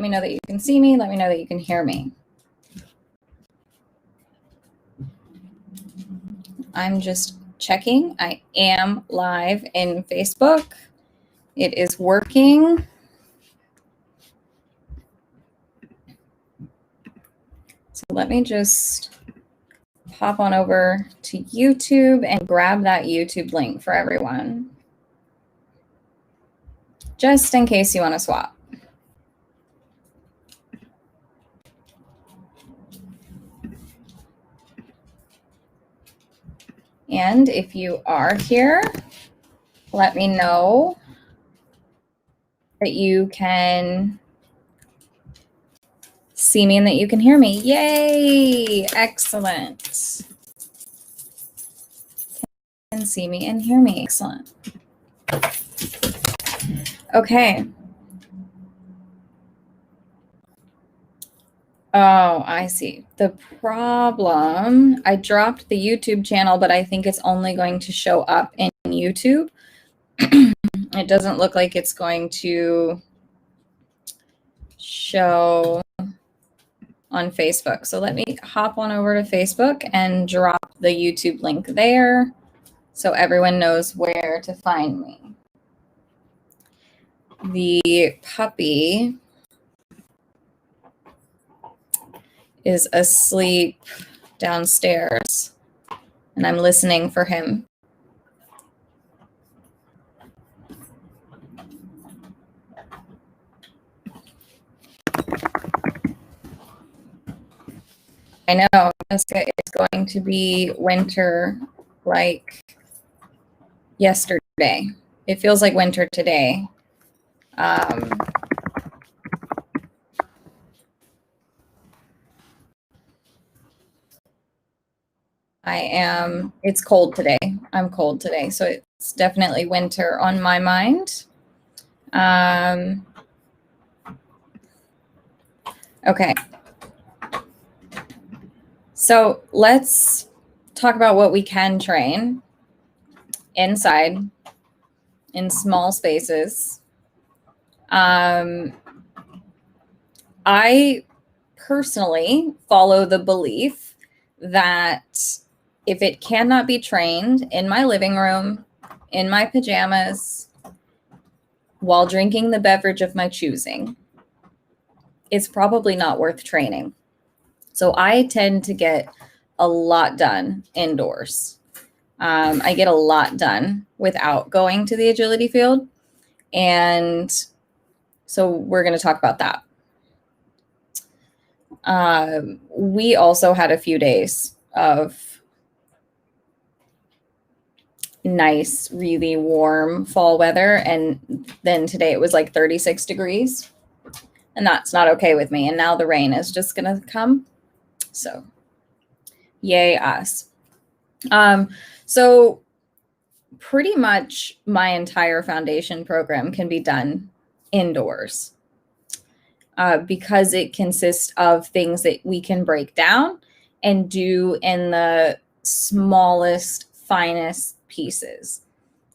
me know that you can see me. Let me know that you can hear me. I'm just checking. I am live in Facebook. It is working. So let me just hop on over to YouTube and grab that YouTube link for everyone, just in case you want to swap. And if you are here, let me know that you can see me and that you can hear me. Yay! Excellent. Can see me and hear me. Excellent. Okay. Oh, I see. The problem, I dropped the YouTube channel, but I think it's only going to show up in YouTube. It doesn't look like it's going to show on Facebook. So let me hop on over to Facebook and drop the YouTube link there so everyone knows where to find me. The puppy is asleep downstairs, and I'm listening for him. I know, Jessica, it's going to be winter like yesterday. It feels like winter today. It's cold today. I'm cold today, so it's definitely winter on my mind. Okay. So let's talk about what we can train inside in small spaces. I personally follow the belief that if it cannot be trained in my living room, in my pajamas, while drinking the beverage of my choosing, it's probably not worth training. So I tend to get a lot done indoors. I get a lot done without going to the agility field. And so we're going to talk about that. We also had a few days of nice, really warm fall weather. And then today it was like 36 degrees. And that's not okay with me. And now the rain is just going to come. So yay us. So pretty much my entire foundation program can be done indoors because it consists of things that we can break down and do in the smallest, finest pieces.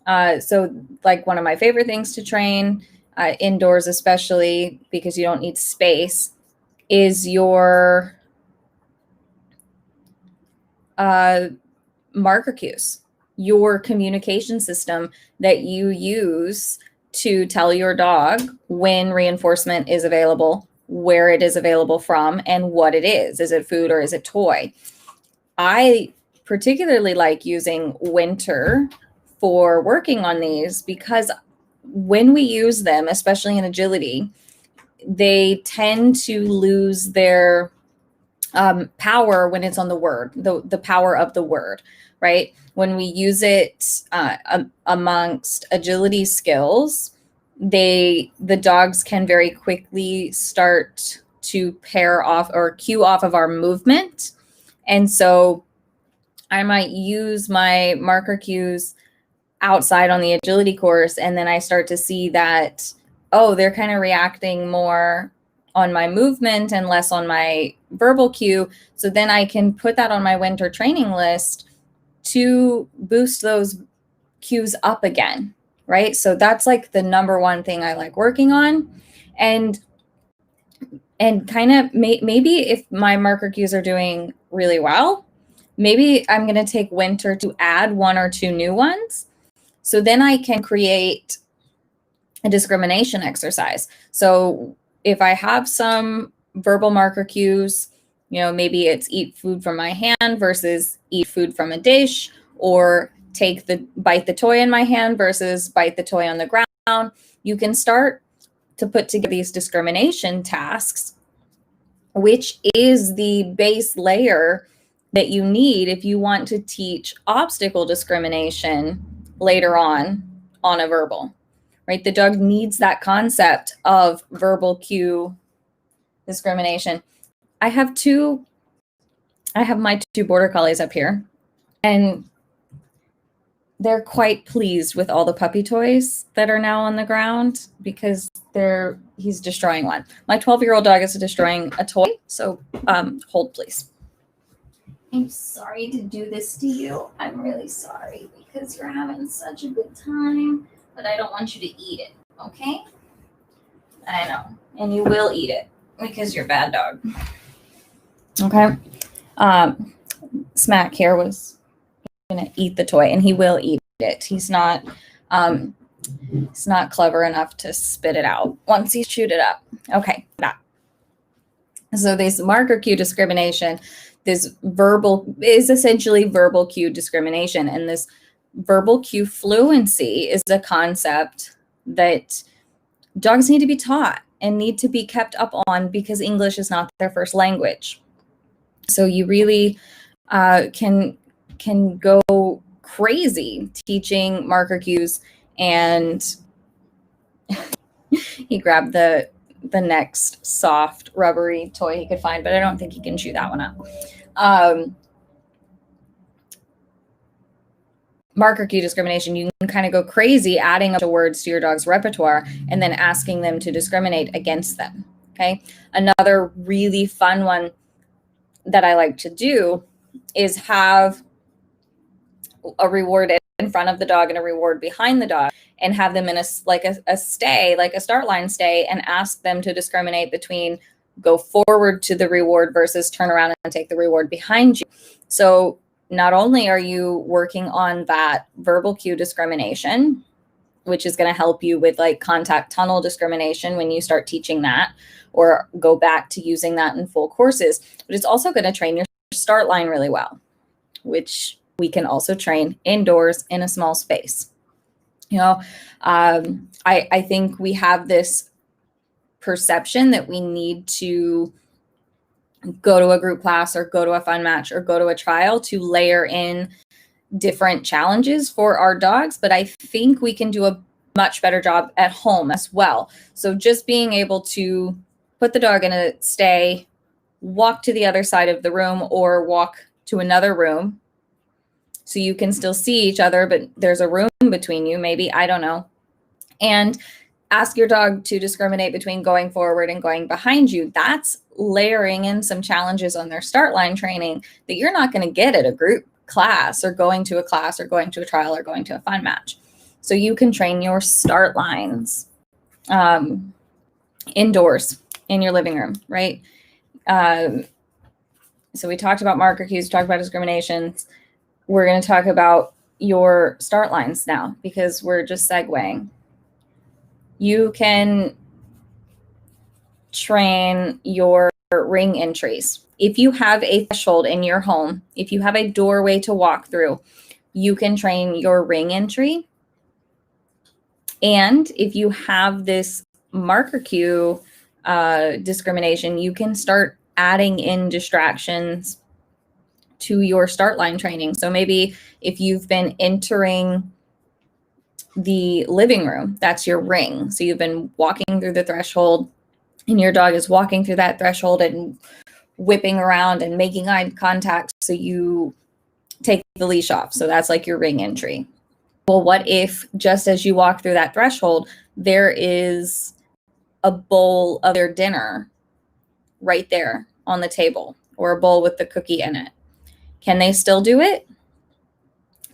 So like one of my favorite things to train indoors, especially because you don't need space, is your marker cues, your communication system that you use to tell your dog when reinforcement is available, where it is available from, and what it is. Is it food or is it toy? I particularly like using winter for working on these because when we use them, especially in agility, they tend to lose their power when it's on the word, the power of the word, right? When we use it amongst agility skills, the dogs can very quickly start to pair off or cue off of our movement. And so I might use my marker cues outside on the agility course, and then I start to see that, oh, they're kind of reacting more on my movement and less on my verbal cue. So then I can put that on my winter training list to boost those cues up again, right? So that's like the number one thing I like working on. And And kind of maybe if my marker cues are doing really well, maybe I'm going to take winter to add 1 or 2 new ones. So then I can create a discrimination exercise. So if I have some verbal marker cues, maybe it's eat food from my hand versus eat food from a dish, or bite the toy in my hand versus bite the toy on the ground. You can start to put together these discrimination tasks, which is the base layer that you need if you want to teach obstacle discrimination later on a verbal, right? The dog needs that concept of verbal cue discrimination. I have my 2 border collies up here, and they're quite pleased with all the puppy toys that are now on the ground because he's destroying one. My 12-year-old dog is destroying a toy. So hold, please. I'm sorry to do this to you. I'm really sorry because you're having such a good time, but I don't want you to eat it, okay? I know. And you will eat it because you're a bad dog. Okay? Smack here was going to eat the toy, and he will eat it. He's not clever enough to spit it out once he's chewed it up. Okay, that. So this marker cue discrimination, this is essentially verbal cue discrimination, and this verbal cue fluency is a concept that dogs need to be taught and need to be kept up on because English is not their first language. So you really can go crazy teaching marker cues. And he grabbed the next soft rubbery toy he could find, but I don't think he can chew that one up. Marker cue discrimination, you can kind of go crazy adding up words to your dog's repertoire and then asking them to discriminate against them. Okay. Another really fun one that I like to do is have a reward in front of the dog and a reward behind the dog, and have them in a stay, like a start line stay, and ask them to discriminate between go forward to the reward versus turn around and take the reward behind you. So not only are you working on that verbal cue discrimination, which is going to help you with like contact tunnel discrimination when you start teaching that, or go back to using that in full courses, but it's also going to train your start line really well, which we can also train indoors in a small space. I think we have this perception that we need to go to a group class or go to a fun match or go to a trial to layer in different challenges for our dogs, but I think we can do a much better job at home as well. So just being able to put the dog in a stay, walk to the other side of the room or walk to another room so you can still see each other, but there's a room between you, maybe, I don't know. And ask your dog to discriminate between going forward and going behind you. That's layering in some challenges on their start line training that you're not going to get at a group class or going to a class or going to a trial or going to a fun match. So you can train your start lines indoors in your living room, right? So we talked about marker cues, talked about discriminations. We're going to talk about your start lines now because we're just segueing. You can train your ring entries. If you have a threshold in your home, if you have a doorway to walk through, you can train your ring entry. And if you have this marker cue discrimination, you can start adding in distractions to your start line training. So maybe if you've been entering the living room, that's your ring. So you've been walking through the threshold and your dog is walking through that threshold and whipping around and making eye contact. So you take the leash off. So that's like your ring entry. Well, what if just as you walk through that threshold, there is a bowl of their dinner right there on the table, or a bowl with the cookie in it? Can they still do it?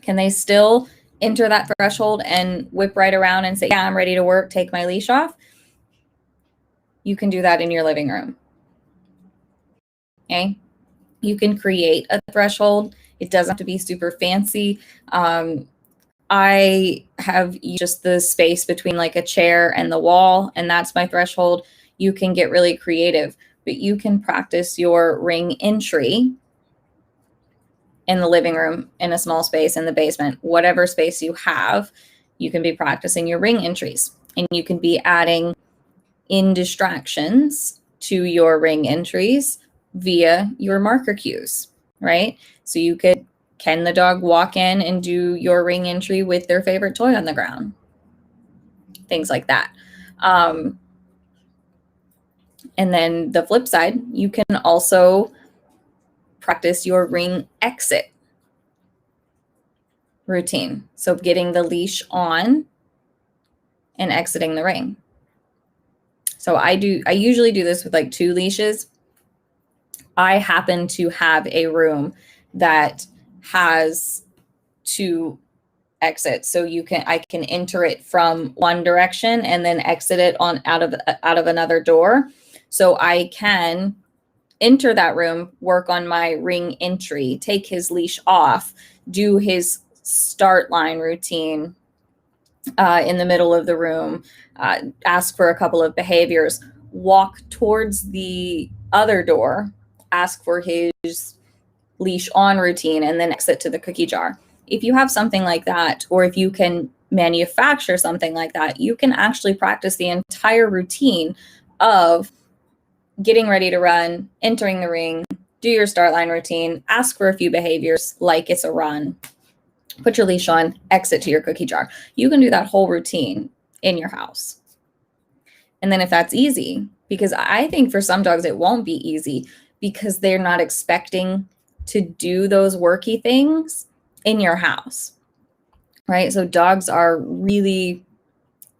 Can they still enter that threshold and whip right around and say, yeah, I'm ready to work, take my leash off? you can do that in your living room. Okay. You can create a threshold. It doesn't have to be super fancy. I have just the space between like a chair and the wall, and that's my threshold. You can get really creative, but you can practice your ring entry in the living room, in a small space, in the basement, whatever space you have. You can be practicing your ring entries, and you can be adding in distractions to your ring entries via your marker cues, right? So you could, can the dog walk in and do your ring entry with their favorite toy on the ground? Things like that. And then the flip side, you can also practice your ring exit routine. So getting the leash on and exiting the ring. So I usually do this with like 2 leashes. I happen to have a room that has 2 exits. So I can enter it from one direction and then exit it on out of another door. So I can enter that room, work on my ring entry, take his leash off, do his start line routine in the middle of the room, ask for a couple of behaviors, walk towards the other door, ask for his leash on routine, and then exit to the cookie jar. If you have something like that, or if you can manufacture something like that, you can actually practice the entire routine of getting ready to run, entering the ring, do your start line routine, ask for a few behaviors like it's a run, put your leash on, exit to your cookie jar. You can do that whole routine in your house. And then if that's easy, because I think for some dogs it won't be easy because they're not expecting to do those worky things in your house, right? So dogs are really,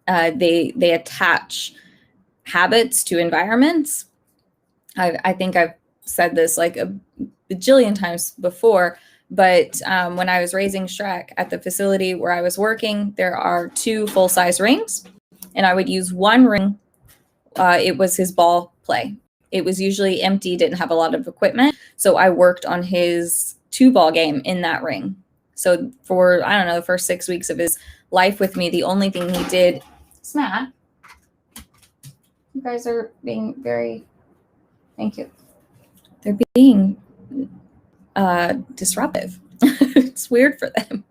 they attach habits to environments. I think I've said this like a bajillion times before, but when I was raising Shrek at the facility where I was working, there are 2 full-size rings, and I would use one ring. It was his ball play. It was usually empty, didn't have a lot of equipment, so I worked on his 2-ball game in that ring. So for, I don't know, the first 6 weeks of his life with me, the only thing he did, Snack, you guys are being very, thank you. They're being disruptive. It's weird for them.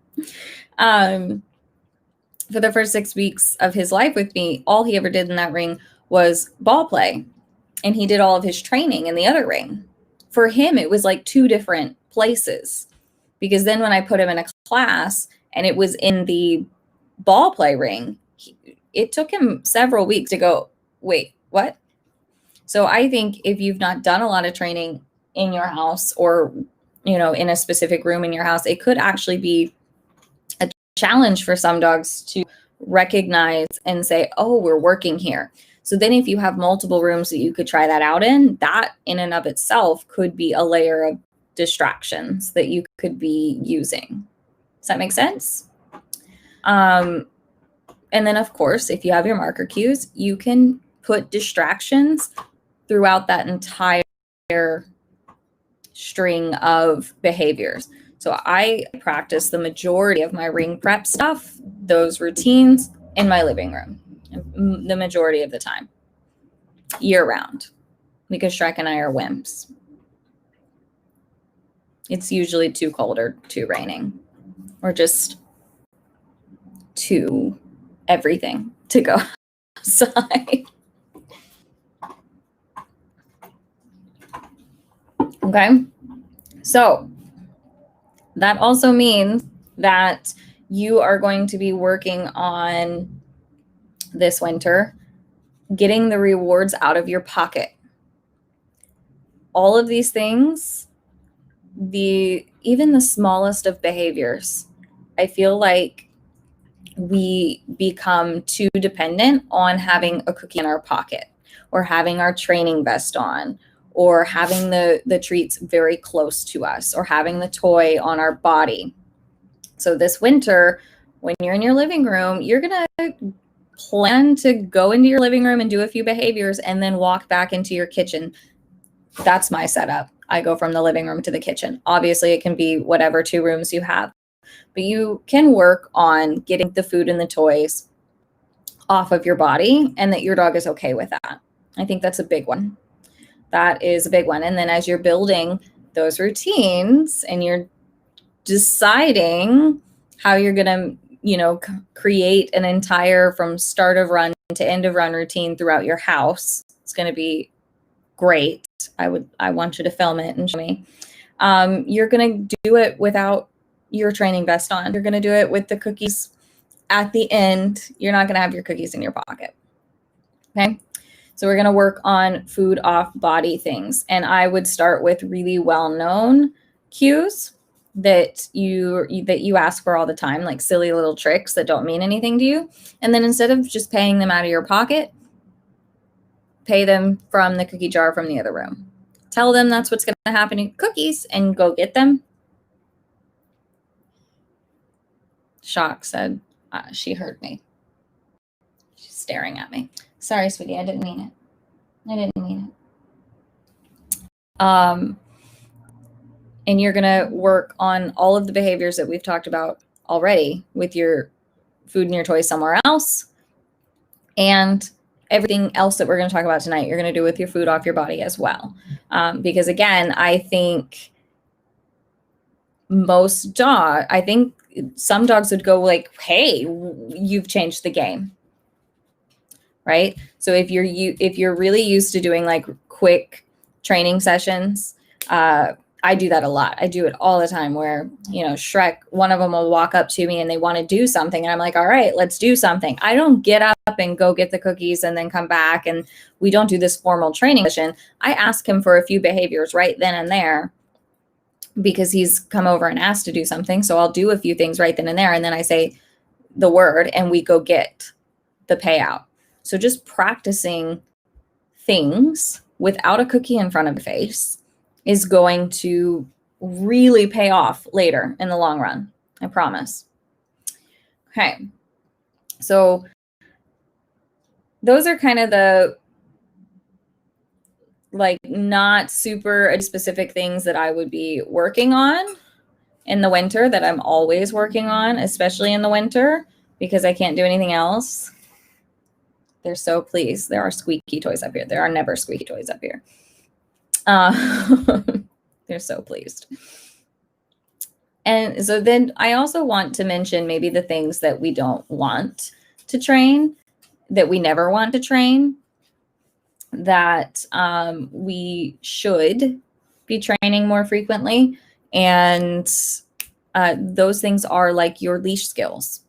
For the first 6 weeks of his life with me, all he ever did in that ring was ball play. And he did all of his training in the other ring. For him, it was like 2 different places. Because then when I put him in a class and it was in the ball play ring, it took him several weeks to go, wait, what? So I think if you've not done a lot of training in your house, or, you know, in a specific room in your house, it could actually be a challenge for some dogs to recognize and say, oh, we're working here. So then if you have multiple rooms that you could try that out in, that in and of itself could be a layer of distractions that you could be using. Does that make sense? And then, of course, if you have your marker cues, you can put distractions throughout that entire string of behaviors. So I practice the majority of my ring prep stuff, those routines, in my living room, the majority of the time, year round, because Shrek and I are wimps. It's usually too cold or too raining, or just too everything to go outside. Okay. So that also means that you are going to be working on this winter, getting the rewards out of your pocket. All of these things, even the smallest of behaviors, I feel like we become too dependent on having a cookie in our pocket, or having our training vest on, or having the treats very close to us, or having the toy on our body. So this winter, when you're in your living room, you're going to plan to go into your living room and do a few behaviors and then walk back into your kitchen. That's my setup. I go from the living room to the kitchen. Obviously, it can be whatever 2 rooms you have, but you can work on getting the food and the toys off of your body and that your dog is okay with that. I think that's a big one. That is a big one. And then as you're building those routines and you're deciding how you're going to, create an entire from start of run to end of run routine throughout your house, it's going to be great. I want you to film it and show me. You're going to do it without your training vest on. You're going to do it with the cookies at the end. You're not going to have your cookies in your pocket. Okay. So we're going to work on food off body things. And I would start with really well-known cues that you ask for all the time, like silly little tricks that don't mean anything to you. And then instead of just paying them out of your pocket, pay them from the cookie jar from the other room. Tell them that's what's going to happen to cookies and go get them. Shock said she heard me. She's staring at me. Sorry, sweetie, I didn't mean it. And you're going to work on all of the behaviors that we've talked about already with your food and your toys somewhere else. And everything else that we're going to talk about tonight, you're going to do with your food off your body as well. Because again, I think some dogs would go like, hey, you've changed the game. Right? So if you're really used to doing like quick training sessions, I do that a lot. I do it all the time where, Shrek, one of them will walk up to me and they want to do something. And I'm like, all right, let's do something. I don't get up and go get the cookies and then come back. And we don't do this formal training session. I ask him for a few behaviors right then and there because he's come over and asked to do something. So I'll do a few things right then and there. And then I say the word and we go get the payout. So just practicing things without a cookie in front of the face is going to really pay off later in the long run. I promise. Okay. So those are kind of the not super specific things that I would be working on in the winter that I'm always working on, especially in the winter because I can't do anything else. They're so pleased. There are squeaky toys up here. There are never squeaky toys up here. They're so pleased. And so then I also want to mention maybe the things that we don't want to train, that we never want to train, that we should be training more frequently. And those things are like your leash skills,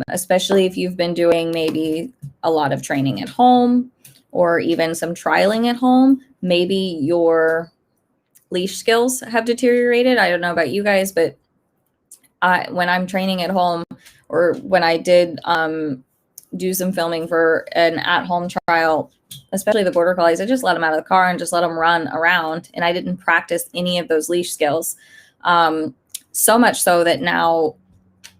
especially if you've been doing maybe a lot of training at home or even some trialing at home. Maybe your leash skills have deteriorated. I don't know about you guys, but when I'm training at home or when I did do some filming for an at-home trial, especially the border collies, I just let them out of the car and just let them run around. And I didn't practice any of those leash skills. So much so that now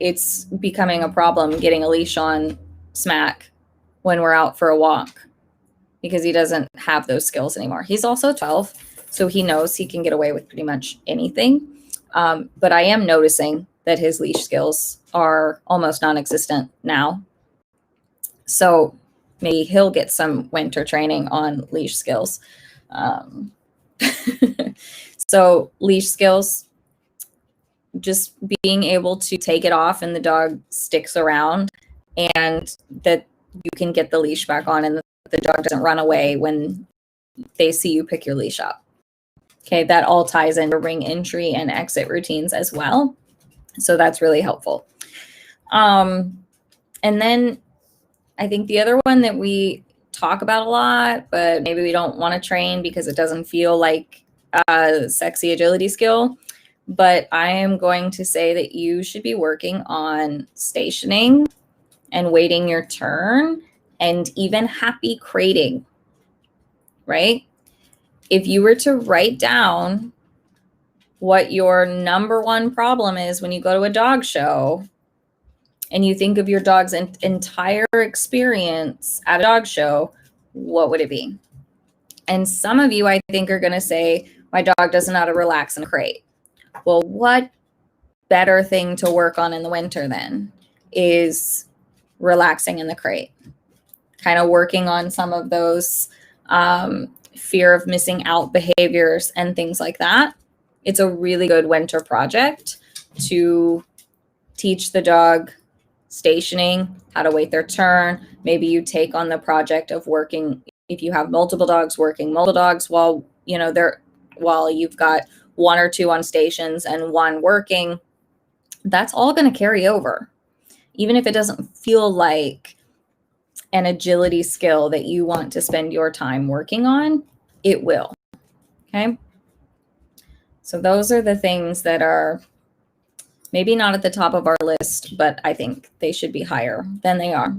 it's becoming a problem getting a leash on Smack when we're out for a walk because he doesn't have those skills anymore. He's also 12, so he knows he can get away with pretty much anything. But I am noticing that his leash skills are almost non-existent now. So maybe he'll get some winter training on leash skills. So leash skills, just being able to take it off and the dog sticks around and that you can get the leash back on and the dog doesn't run away when they see you pick your leash up. Okay, that all ties into ring entry and exit routines as well. So that's really helpful. And then I think the other one that we talk about a lot, but maybe we don't want to train because it doesn't feel like a sexy agility skill. But I am going to say that you should be working on stationing and waiting your turn and even happy crating, right? If you were to write down what your number one problem is when you go to a dog show, and you think of your dog's entire experience at a dog show, what would it be? And some of you, I think, are going to say, my dog doesn't know how to relax in a crate. Well, what better thing to work on in the winter then is relaxing in the crate, kind of working on some of those fear of missing out behaviors and things like that. It's a really good winter project to teach the dog stationing, how to wait their turn. Maybe you take on the project of working, if you have multiple dogs, working multiple dogs while you've got one or two on stations and one working. That's all going to carry over. Even if it doesn't feel like an agility skill that you want to spend your time working on, it will. Okay. So those are the things that are maybe not at the top of our list, but I think they should be higher than they are.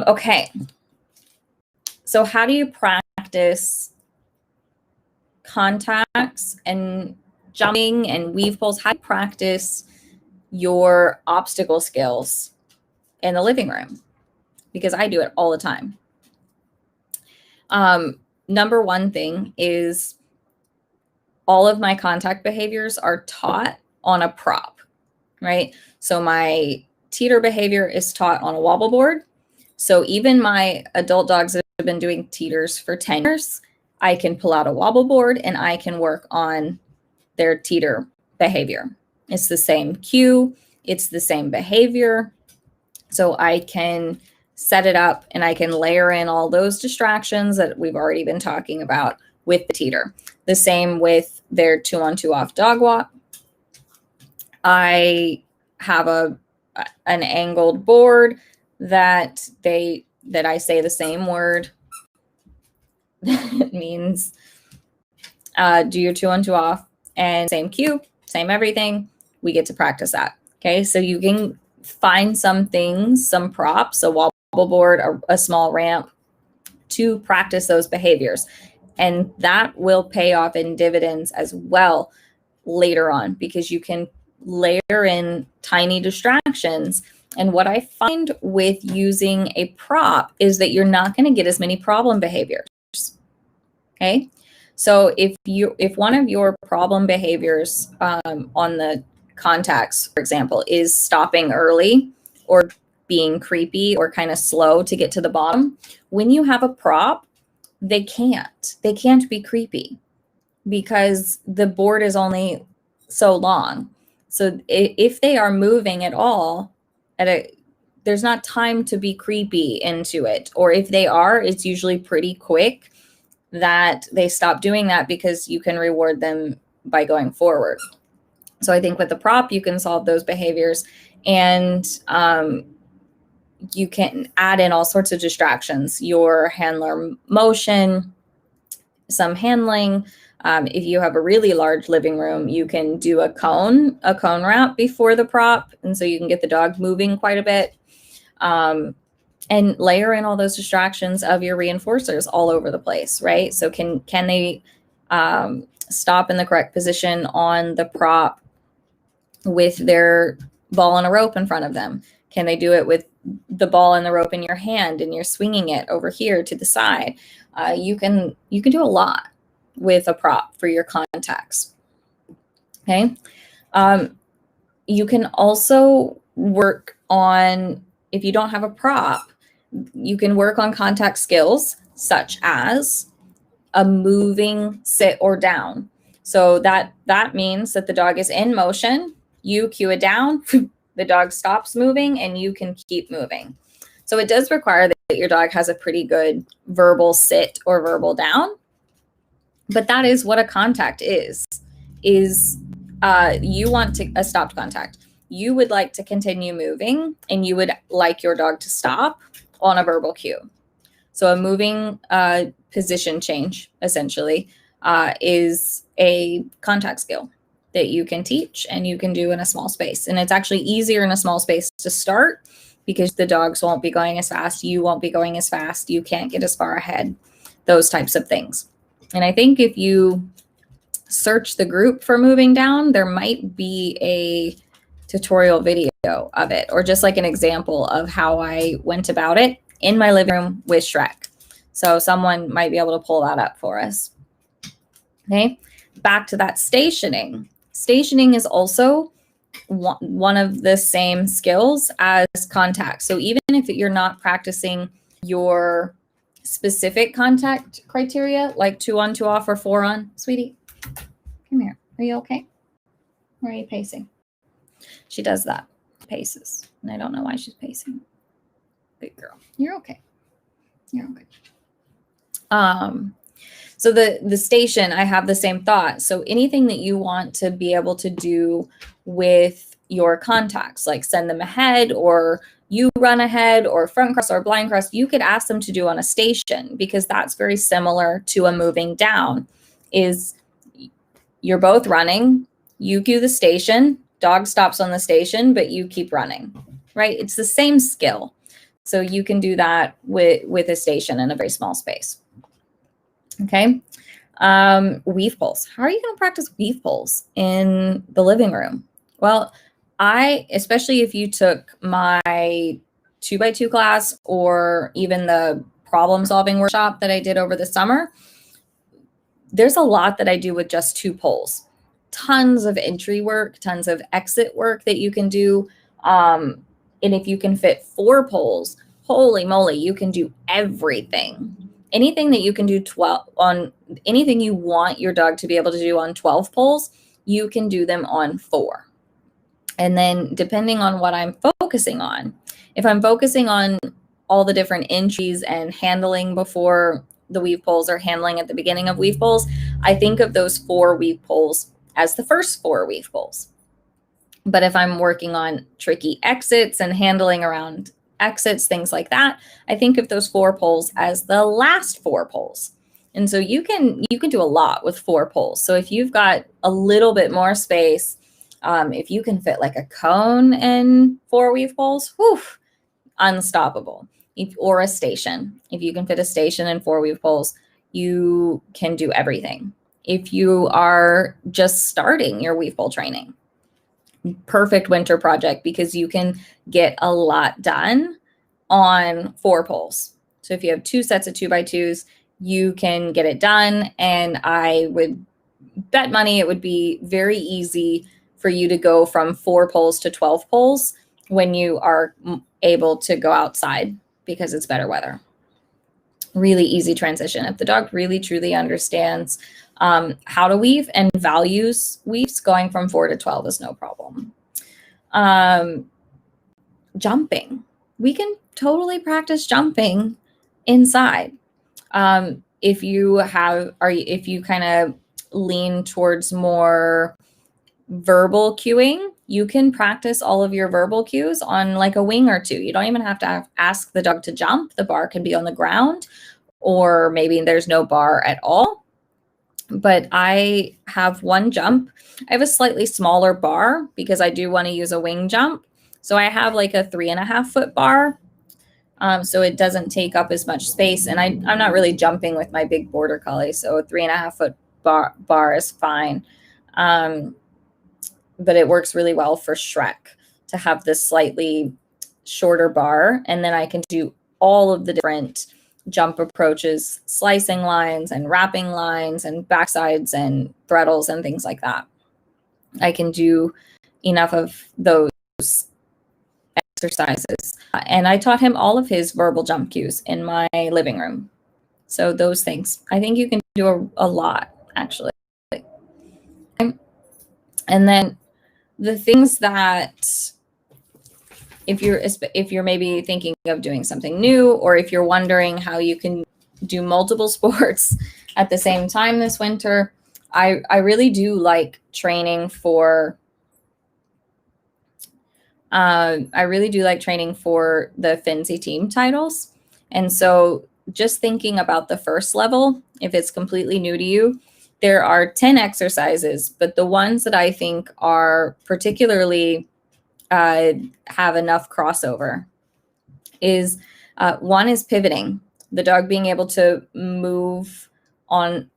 Okay. So how do you practice contacts and jumping and weave pulls? How do you practice your obstacle skills in the living room? Because I do it all the time. Number one thing is all of my contact behaviors are taught on a prop, right? So my teeter behavior is taught on a wobble board. So even my adult dogs that have been doing teeters for 10 years, I can pull out a wobble board and I can work on their teeter behavior. It's the same cue, it's the same behavior. So I can set it up and I can layer in all those distractions that we've already been talking about with the teeter. The same with their 2-on-2 off dog walk. I have an angled board that I say the same word. It means do your 2-on-2 off and same cue, same everything. We get to practice that. Okay, so you can find some things, some props, a wobble board, a small ramp to practice those behaviors. And that will pay off in dividends as well later on, because you can layer in tiny distractions. And what I find with using a prop is that you're not going to get as many problem behaviors. Okay. So if one of your problem behaviors on the contacts, for example, is stopping early or being creepy or kind of slow to get to the bottom, when you have a prop, they can't be creepy because the board is only so long. So if they are moving at all there's not time to be creepy into it. Or if they are, it's usually pretty quick that they stop doing that because you can reward them by going forward. So I think with the prop, you can solve those behaviors, and you can add in all sorts of distractions, your handler motion, some handling. If you have a really large living room, you can do a cone wrap before the prop. And so you can get the dog moving quite a bit, and layer in all those distractions of your reinforcers all over the place, right? So can they stop in the correct position on the prop with their ball and a rope in front of them? Can they do it with the ball and the rope in your hand and you're swinging it over here to the side? You can do a lot with a prop for your contacts. Okay. You can also work on, if you don't have a prop, you can work on contact skills such as a moving sit or down. So that means that the dog is in motion, you cue it down, the dog stops moving, and you can keep moving. So it does require that your dog has a pretty good verbal sit or verbal down. But that is what a contact is you want a stopped contact. You would like to continue moving, and you would like your dog to stop on a verbal cue. So a moving position change, essentially, is a contact skill that you can teach and you can do in a small space. And it's actually easier in a small space to start because the dogs won't be going as fast. You won't be going as fast. You can't get as far ahead, those types of things. And I think if you search the group for moving down, there might be a tutorial video of it, or just like an example of how I went about it in my living room with Shrek. So someone might be able to pull that up for us. Okay, back to that stationing. Stationing is also one of the same skills as contact. So even if you're not practicing your specific contact criteria, like 2 on, 2 off, or 4 on, sweetie, come here. Are you okay? Or are you pacing? She does that, paces, and I don't know why she's pacing. Big girl, you're okay. You're okay. So the station, I have the same thought. So anything that you want to be able to do with your contacts, like send them ahead, or you run ahead, or front cross or blind cross, you could ask them to do on a station, because that's very similar to a moving down. Is you're both running, you cue the station, dog stops on the station, but you keep running, right? It's the same skill. So you can do that with a station in a very small space. Okay. Weave pulls. How are you going to practice weave pulls in the living room? Well, especially if you took my 2x2 class, or even the problem solving workshop that I did over the summer, there's a lot that I do with just 2 pulls. Tons of entry work, tons of exit work that you can do. And if you can fit 4 pulls, holy moly, you can do everything. Anything that you can do 12 on, anything you want your dog to be able to do on 12 pulls, you can do them on 4. And then depending on what I'm focusing on, if I'm focusing on all the different entries and handling before the weave pulls, or handling at the beginning of weave pulls, I think of those 4 weave pulls as the first 4 weave pulls. But if I'm working on tricky exits and handling around exits, things like that, I think of those 4 pulls as the last 4 pulls. And so you can do a lot with 4 pulls. So if you've got a little bit more space, if you can fit like a cone in 4 weave pulls, whew, unstoppable. Or a station. If you can fit a station in 4 weave pulls, you can do everything. If you are just starting your weave pull training, perfect winter project, because you can get a lot done on 4 pulls. So if you have 2 sets of 2x2s, you can get it done. And I would bet money it would be very easy for you to go from 4 pulls to 12 pulls when you are able to go outside, because it's better weather. Really easy transition. If the dog really truly understands how to weave and values weaves, going from 4 to 12 is no problem. Jumping. We can totally practice jumping inside. If you kind of lean towards more verbal cueing, you can practice all of your verbal cues on like a wing or 2. You don't even have to ask the dog to jump. The bar can be on the ground, or maybe there's no bar at all. But I have 1 jump. I have a slightly smaller bar because I do want to use a wing jump. So I have like a 3.5 foot bar. So it doesn't take up as much space. And I'm not really jumping with my big border collie. So a 3.5 foot bar is fine. But it works really well for Shrek to have this slightly shorter bar. And then I can do all of the different jump approaches, slicing lines and wrapping lines and backsides and threadles and things like that. I can do enough of those exercises. And I taught him all of his verbal jump cues in my living room. So those things, I think you can do a lot, actually. And then the things that, if you're maybe thinking of doing something new, or if you're wondering how you can do multiple sports at the same time this winter, I really do like training for the Finzi team titles. And so just thinking about the first level, if it's completely new to you, there are 10 exercises, but the ones that I think are particularly have enough crossover is 1 is pivoting. The dog being able to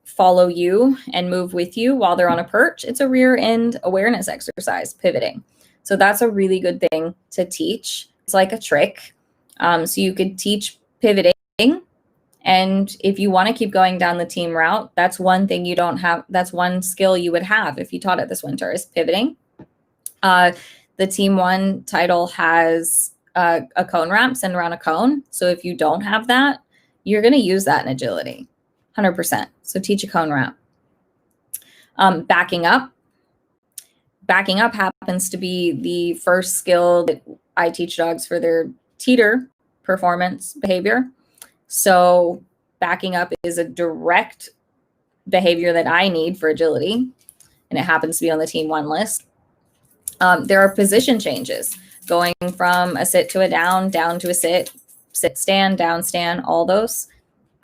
follow you and move with you while they're on a perch. It's a rear end awareness exercise, pivoting. So that's a really good thing to teach. It's like a trick. So you could teach pivoting. And if you want to keep going down the team route, that's one thing you don't have. That's one skill you would have if you taught it this winter is pivoting. The Team 1 title has a cone wrap, send around a cone. So if you don't have that, you're going to use that in agility, 100%. So teach a cone wrap. Backing up. Backing up happens to be the first skill that I teach dogs for their teeter performance behavior. So backing up is a direct behavior that I need for agility, and it happens to be on the Team 1 list. There are position changes, going from a sit to a down to a sit, sit, stand, down, stand, all those.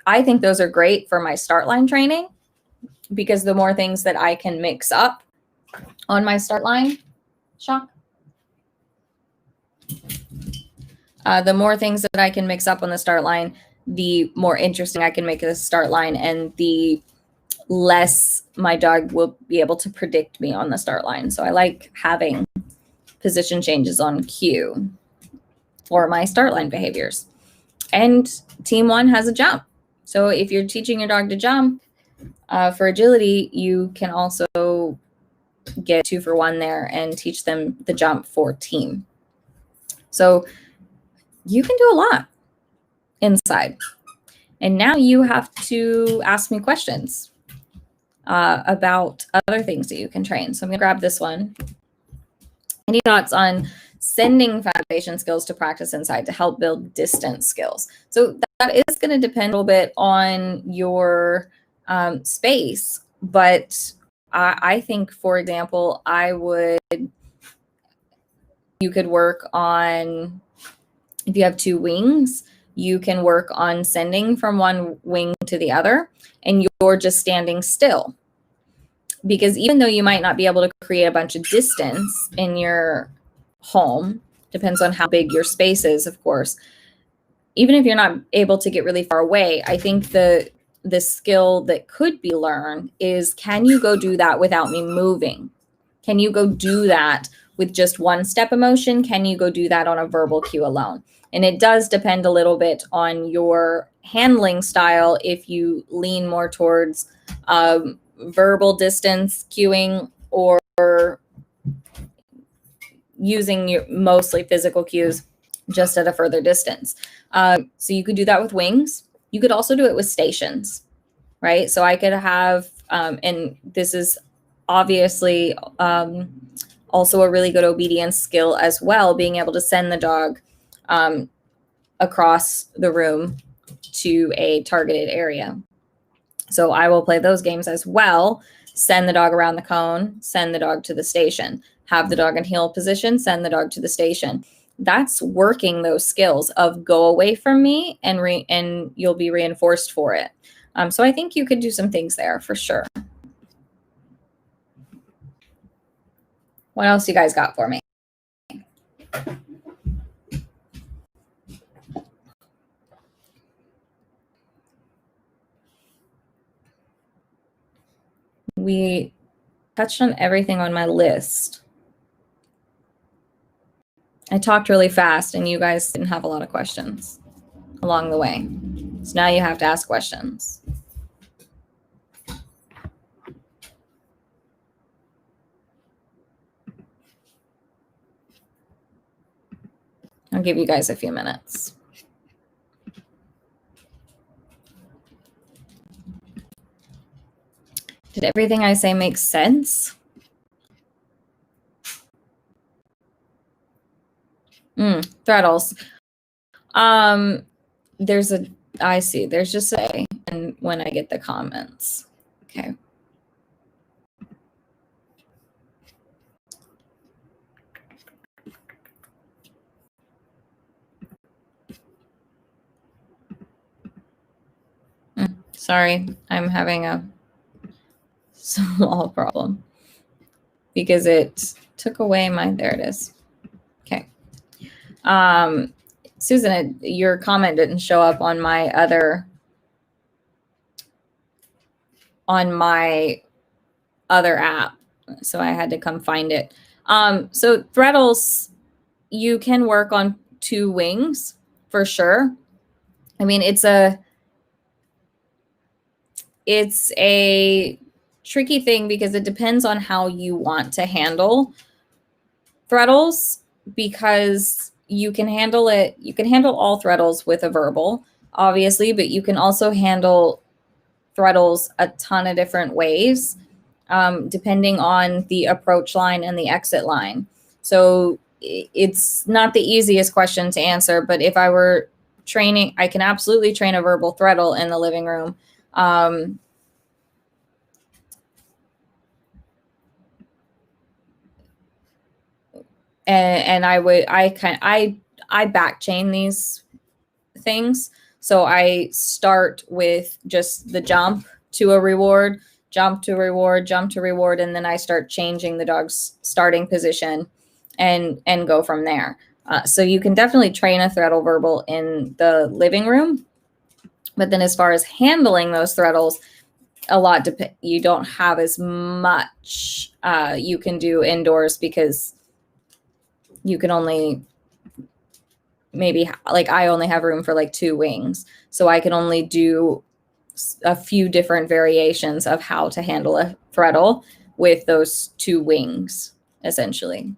I think those are great for my start line training because the more things that I can mix up on my start line, Shock. The more things that I can mix up on the start line, the more interesting I can make the start line, and the less my dog will be able to predict me on the start line. So I like having position changes on cue for my start line behaviors. And Team 1 has a jump. So if you're teaching your dog to jump for agility, you can also get 2 for 1 there and teach them the jump for team. So you can do a lot inside. And now you have to ask me questions about other things that you can train. So I'm going to grab this one. Any thoughts on sending foundation skills to practice inside to help build distance skills? So that is going to depend a little bit on your space, but I think, for example, you could work on, if you have 2 wings, you can work on sending from one wing to the other, and you're just standing still. Because even though you might not be able to create a bunch of distance in your home, depends on how big your space is, of course. Even if you're not able to get really far away, I think the skill that could be learned is, can you go do that without me moving? Can you go do that with just one step of motion? Can you go do that on a verbal cue alone? And it does depend a little bit on your handling style. If you lean more towards verbal distance cueing, or using your mostly physical cues just at a further distance. So you could do that with wings. You could also do it with stations, right? So I could have, and this is obviously also a really good obedience skill as well, being able to send the dog across the room to a targeted area. So I will play those games as well. Send the dog around the cone, send the dog to the station, have the dog in heel position, send the dog to the station. That's working those skills of go away from me, and you'll be reinforced for it. So I think you could do some things there for sure. What else you guys got for me? We touched on everything on my list. I talked really fast and you guys didn't have a lot of questions along the way. So now you have to ask questions. I'll give you guys a few minutes. Did everything I say make sense? Threadles. I see, there's just a, and when I get the comments. Okay. Sorry, I'm having a small problem because it took away there it is. Okay. Susan, your comment didn't show up on my other app, so I had to come find it. So threadles, you can work on 2 wings for sure. I mean, it's a tricky thing because it depends on how you want to handle threadles, because you can handle all threadles with a verbal, obviously, but you can also handle threadles a ton of different ways, depending on the approach line and the exit line. So it's not the easiest question to answer, but if I were training, I can absolutely train a verbal threadle in the living room. And I back chain these things. So I start with just the jump to a reward, jump to reward, jump to reward, and then I start changing the dog's starting position and go from there. So you can definitely train a threadle verbal in the living room, but then as far as handling those threadles, you don't have as much you can do indoors, because you can only maybe, like, I only have room for like 2 wings. So I can only do a few different variations of how to handle a threadle with those 2 wings, essentially.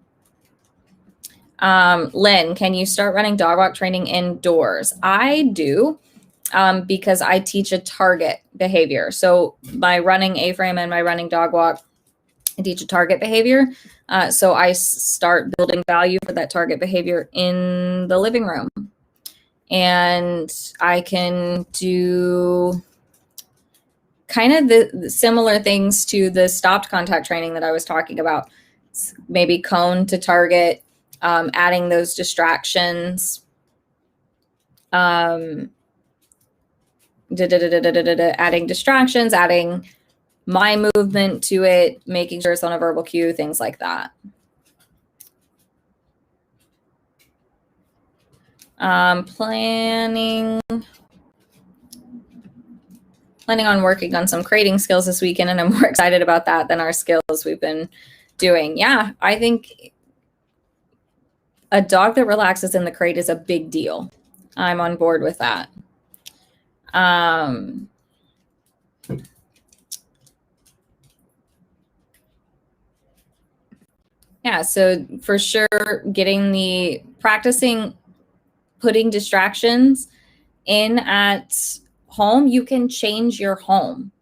Lynn, can you start running dog walk training indoors? I do, because I teach a target behavior. So my running A-frame and my running dog walk, I teach a target behavior. So I start building value for that target behavior in the living room. And I can do kind of the similar things to the stopped contact training that I was talking about. Maybe cone to target, adding those distractions, adding distractions, adding my movement to it, making sure it's on a verbal cue, things like that. Planning on working on some crating skills this weekend, and I'm more excited about that than our skills we've been doing. Yeah, I think a dog that relaxes in the crate is a big deal. I'm on board with that. Yeah, so for sure, practicing putting distractions in at home. You can change your home,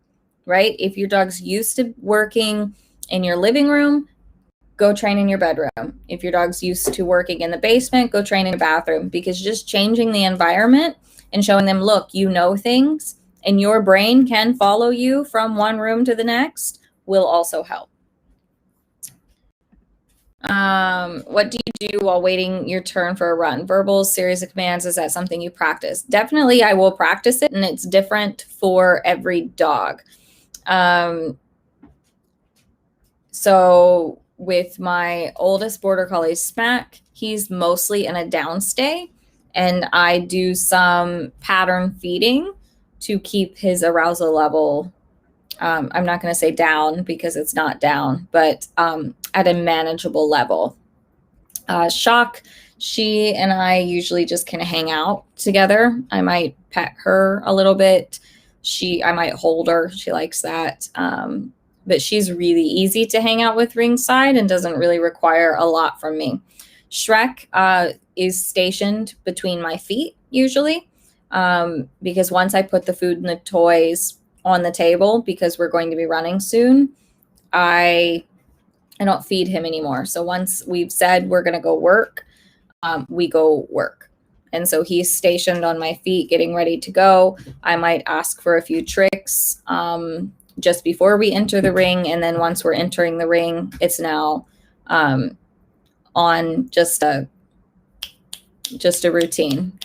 right? If your dog's used to working in your living room, go train in your bedroom. If your dog's used to working in the basement, go train in your bathroom, because just changing the environment and showing them, look, you know things and your brain can follow you from one room to the next, will also help. What do you do while waiting your turn for a run? Verbals, series of commands, is that something you practice? Definitely, I will practice it, and it's different for every dog. So with my oldest border collie, Smack, he's mostly in a downstay, and I do some pattern feeding to keep his arousal level. I'm not going to say down, because it's not down, but at a manageable level. Shock, she and I usually just kind of hang out together. I might pet her a little bit. I might hold her. She likes that. But she's really easy to hang out with ringside and doesn't really require a lot from me. Shrek is stationed between my feet usually, because once I put the food and the toys on the table, because we're going to be running soon, I don't feed him anymore. So once we've said we're going to go work, we go work. And so he's stationed on my feet getting ready to go. I might ask for a few tricks just before we enter the ring. And then once we're entering the ring, it's now on just a routine.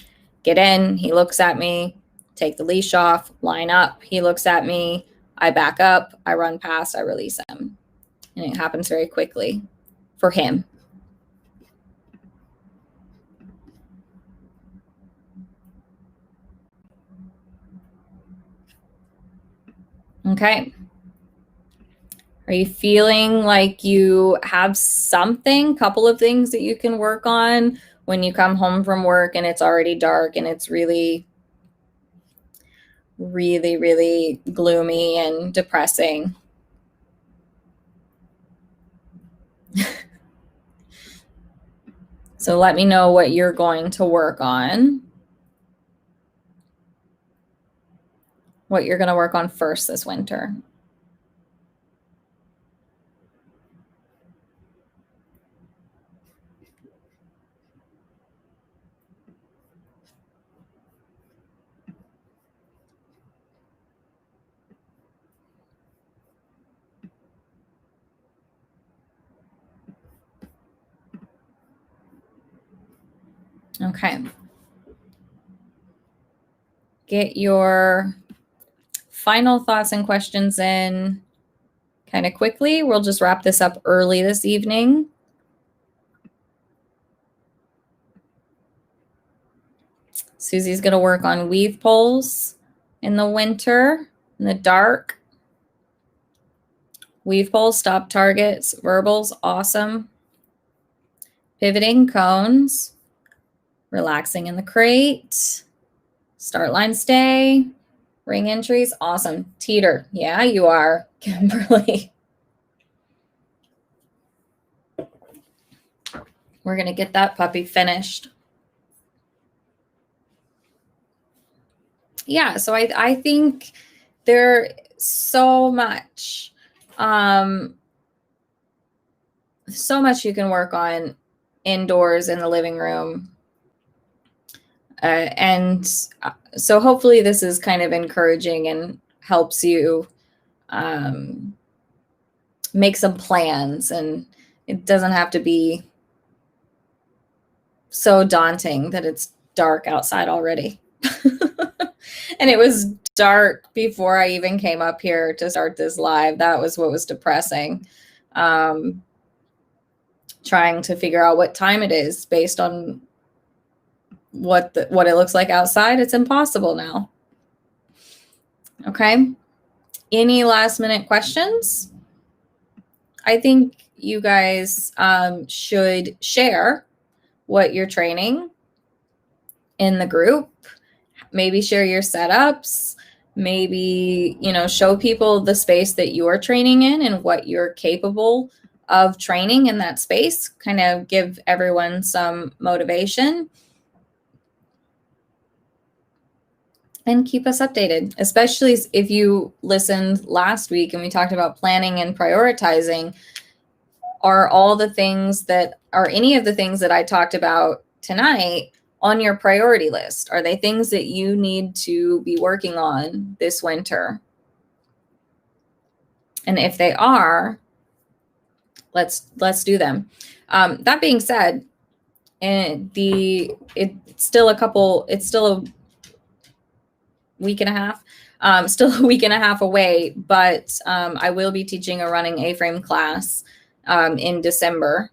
Get in, he looks at me, take the leash off, line up, he looks at me, I back up, I run past, I release him. And it happens very quickly for him. Okay. Are you feeling like you have something, couple of things that you can work on when you come home from work and it's already dark and it's really, really, really gloomy and depressing? So let me know what you're going to work on. What you're going to work on first this winter. Okay. Get your final thoughts and questions in kind of quickly. We'll just wrap this up early this evening. Susie's going to work on weave poles in the winter, in the dark. Weave poles, stop targets, verbals, awesome. Pivoting cones, relaxing in the crate, start line stay, ring entries, awesome. Teeter, yeah, you are, Kimberly. We're going to get that puppy finished. Yeah, so I think there's so much you can work on indoors in the living room. And so hopefully this is kind of encouraging and helps you make some plans, and it doesn't have to be so daunting that it's dark outside already. And it was dark before I even came up here to start this live. That was what was depressing. Trying to figure out what time it is based on what it looks like outside. It's impossible now. Okay. Any last minute questions? I think you guys should share what you're training in the group. Maybe share your setups, maybe, show people the space that you're training in and what you're capable of training in that space, kind of give everyone some motivation. And keep us updated, especially if you listened last week and we talked about planning and prioritizing. Are any of the things that I talked about tonight on your priority list? Are they things that you need to be working on this winter? And if they are, let's do them. That being said, it's still a week and a half, still a week and a half away, but I will be teaching a running A-frame class in December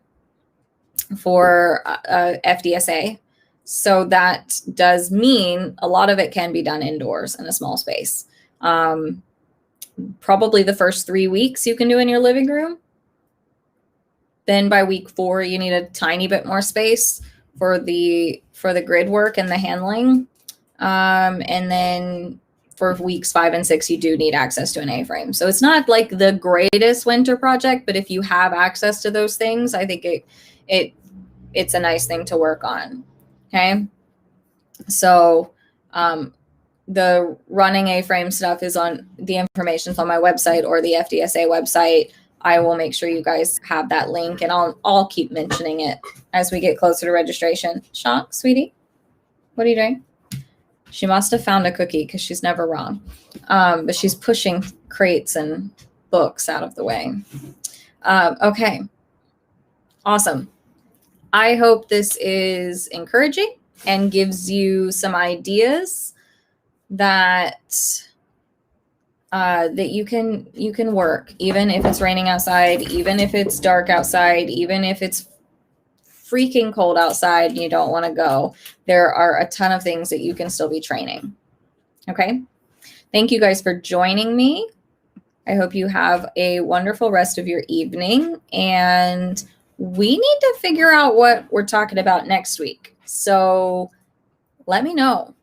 for FDSA. So that does mean a lot of it can be done indoors in a small space. Probably the first 3 weeks you can do in your living room. Then by week 4, you need a tiny bit more space for the grid work and the handling. And then for weeks 5 and 6, you do need access to an A-frame. So it's not like the greatest winter project, but if you have access to those things, I think it's a nice thing to work on. Okay. So, the running A-frame stuff is on the information's on my website or the FDSA website. I will make sure you guys have that link, and I'll keep mentioning it as we get closer to registration. Shock, sweetie, what are you doing? She must have found a cookie because she's never wrong. But she's pushing crates and books out of the way. Okay. Awesome. I hope this is encouraging and gives you some ideas that you can work, even if it's raining outside, even if it's dark outside, even if it's freaking cold outside and you don't want to go. There are a ton of things that you can still be training. Okay. Thank you guys for joining me. I hope you have a wonderful rest of your evening, and we need to figure out what we're talking about next week. So let me know.